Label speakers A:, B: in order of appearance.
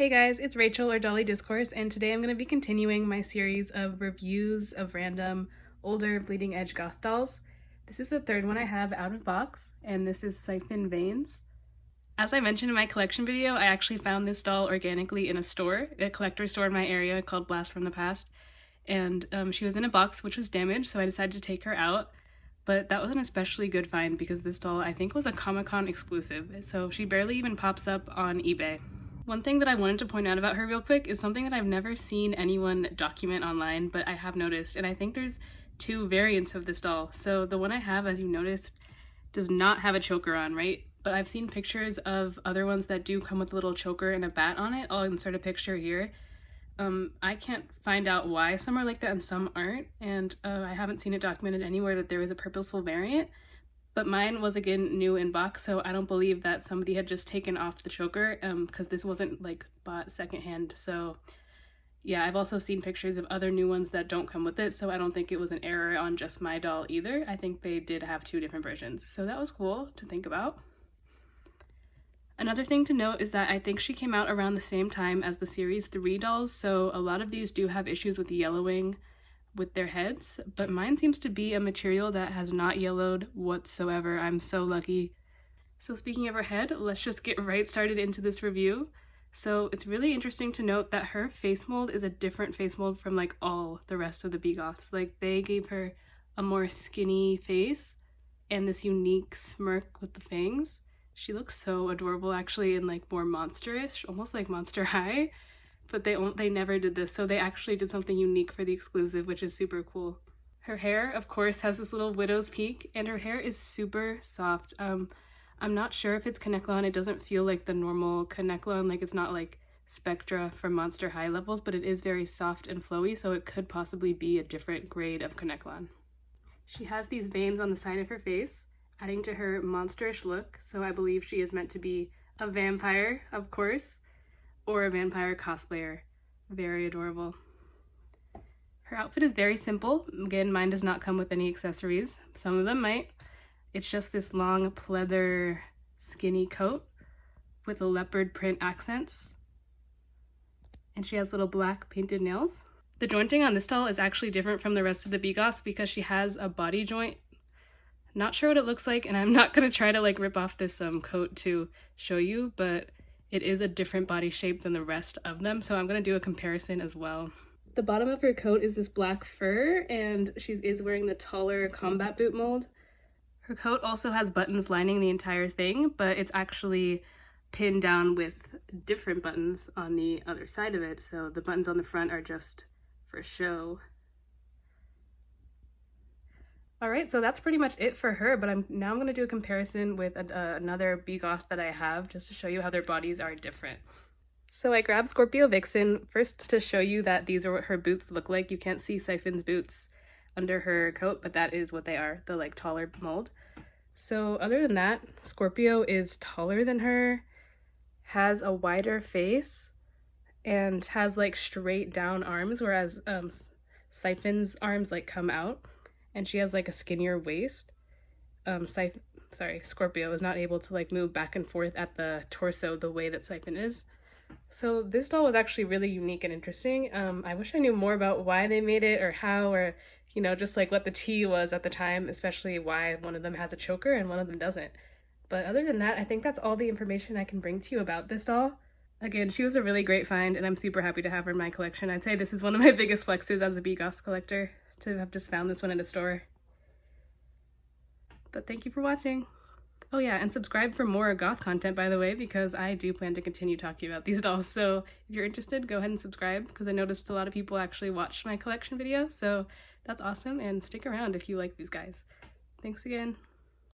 A: Hey guys, it's Rachel or Dolly Discourse, and today I'm going to be continuing my series of reviews of random older Bleeding Edge Goth dolls. This is the third one I have out of box, and this is Siphon Veins. As I mentioned in my collection video, I actually found this doll organically in a store, a collector store in my area called Blast from the Past, and she was in a box which was damaged, so I decided to take her out. But that was an especially good find because this doll I think was a Comic-Con exclusive, so she barely even pops up on eBay. One thing that I wanted to point out about her real quick is something that I've never seen anyone document online, but I have noticed, and I think there's two variants of this doll. So the one I have, as you noticed, does not have a choker on, right? But I've seen pictures of other ones that do come with a little choker and a bat on it. I'll insert a picture here. I can't find out why some are like that and some aren't, and I haven't seen it documented anywhere that there was a purposeful variant. But mine was, again, new in box, so I don't believe that somebody had just taken off the choker, because this wasn't, like, bought secondhand. So, yeah, I've also seen pictures of other new ones that don't come with it, so I don't think it was an error on just my doll either. I think they did have two different versions, so that was cool to think about. Another thing to note is that I think she came out around the same time as the Series 3 dolls, so a lot of these do have issues with yellowing with their heads, but mine seems to be a material that has not yellowed whatsoever. I'm so lucky. So speaking of her head, let's just get right started into this review. So it's really interesting to note that her face mold is a different face mold from like all the rest of the BeGoths. Like they gave her a more skinny face and this unique smirk with the fangs. She looks so adorable actually, and like more monsterish, almost like Monster High. But they never did this, so they actually did something unique for the exclusive, which is super cool. Her hair, of course, has this little widow's peak, and her hair is super soft. I'm not sure if it's Kanekalon. It doesn't feel like the normal Kanekalon, like it's not like Spectra from Monster High levels, but it is very soft and flowy, so it could possibly be a different grade of Kanekalon. She has these veins on the side of her face, adding to her monsterish look, so I believe she is meant to be a vampire, of course, or a vampire cosplayer. Very adorable. Her outfit is very simple. Again, mine does not come with any accessories. Some of them might. It's just this long pleather skinny coat with a leopard print accents. And she has little black painted nails. The jointing on this doll is actually different from the rest of the BeGoths because she has a body joint. Not sure what it looks like, and I'm not going to try to like rip off this coat to show you, but it is a different body shape than the rest of them, so I'm going to do a comparison as well. The bottom of her coat is this black fur, and she is wearing the taller combat boot mold. Her coat also has buttons lining the entire thing, but it's actually pinned down with different buttons on the other side of it, so the buttons on the front are just for show. Alright, so that's pretty much it for her, but now I'm going to do a comparison with another BeGoth that I have just to show you how their bodies are different. So I grabbed Scorpio Vixen first to show you that these are what her boots look like. You can't see Siphon's boots under her coat, but that is what they are, the like taller mold. So other than that, Scorpio is taller than her, has a wider face, and has like straight down arms, whereas Siphon's arms like come out. And she has like a skinnier waist. Scorpio is not able to like move back and forth at the torso the way that Siphon is. So this doll was actually really unique and interesting. I wish I knew more about why they made it or how, or you know, just like what the tea was at the time, especially why one of them has a choker and one of them doesn't. But other than that, I think that's all the information I can bring to you about this doll. Again, she was a really great find, and I'm super happy to have her in my collection. I'd say this is one of my biggest flexes as a BeGoths collector, to have just found this one at a store. But thank you for watching. Oh yeah, and subscribe for more goth content, by the way, because I do plan to continue talking about these dolls. So if you're interested, go ahead and subscribe, because I noticed a lot of people actually watched my collection video, so that's awesome, and stick around if you like these guys. Thanks again.